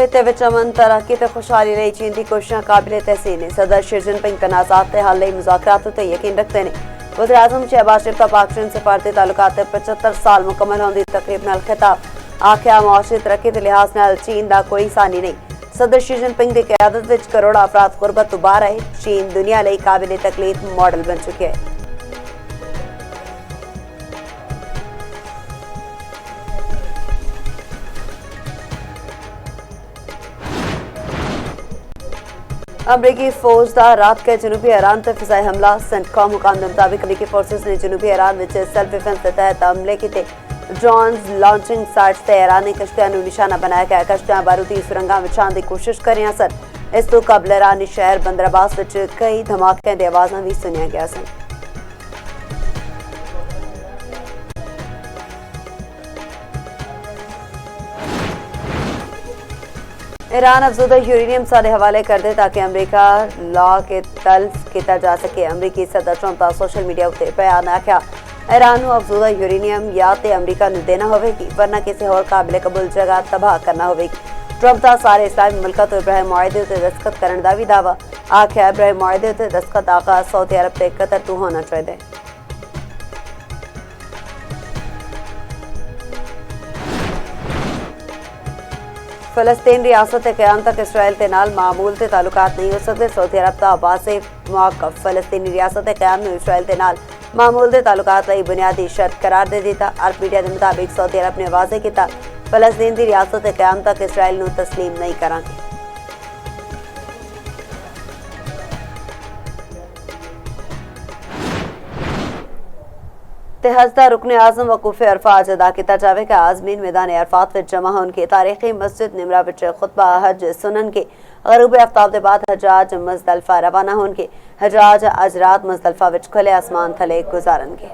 खिते विच अमन तरक्की ते खुशहाली लई चीन की कोशिशां काबिले तहसीन ने। सदर शी जिनपिंग तनाज़ात ते हल लई मुज़ाकरात ते यकीन रखते ने। वज़ीर आज़म शहबाज शरीफ का पाक चीन सफारती ताल्लुकात 75 साल मुकम्मल होने की तकरीब नाल खिताब। आख्या मुआशी तरक्की के लिहाज नाल चीन का कोई सानी नहीं। सदर शी जिनपिंग की क़यादत विच करोड़ा अफराद गुरबत तो बाहर आए। चीन दुनिया लई काबिले तकलीफ मॉडल बन चुके हैं। अमरीकी फौज का रात के जनूबी ईरान पर फिजाई हमला। सेंटकॉम हुकाम के मुताबिक अमरीकी फोर्सेस ने जनूबी ईरान में सेल्फ डिफेंस के तहत हमले किए। ड्रोन्स लॉन्चिंग साइट्स से ईरानी कश्तियां निशाना बनाया गया। कश्तियां बारूदी सुरंगा विछाने की कोशिश कर रही सन। इस तो कबल ईरानी शहर बंदर अब्बास विच कई धमाके की आवाज़ां भी सुनिया गया सन। ईरान अफजूदा यूरेनियम सारे हवाले कर दे ताकि अमरीका लॉ के तल्फ किया जा सके। अमरीकी सदर ट्रंप का सोशल मीडिया उत्ते बयान आख्या ईरान को अफजूदा यूरेनियम या तो अमरीका को देना होगी वरना किसी होर काबिल कबूल जगह तबाह करना होगी। ट्रंप का सारे इस्लामी मुल्कों तो इब्राहिम मुआहदे उत्ते दस्तखत करने का भी दावा। आख्या इब्राहिम मुआहदे उत्ते दस्तखत आगाज सऊदी अरब ते कतर तो होना चाहिए। फलस्तीन रियासत क़याम तक इसराइल के नाल मामूल के ताल्लुकात नहीं हो सकते। सऊदी अरब का वाज़े मौक़िफ़ फलस्तीनी रियासत क़याम में इसराइल के नाल मामूल के ताल्लुकात लई बुनियादी शर्त करार दे दिता। अरब मीडिया के मुताबिक सऊदी अरब ने वाज़े किया फलस्तीन की रियासत क़याम तक इसराइल नूं तस्लीम नहीं करांगे। हज़दा रुकन आज़म वकूफ़े अरफात अदा किया जाएगा। आज़मीन मैदान अरफात में जमा होने की तारीखी मस्जिद निमरा विच खुतबा हज सुनन के गरूब आफ्ताब के बाद हजाज मुज़दलिफ़ा रवाना होने के। हजाज अज रात मुज़दलिफ़ा विच खुले आसमान थले गुजारन के।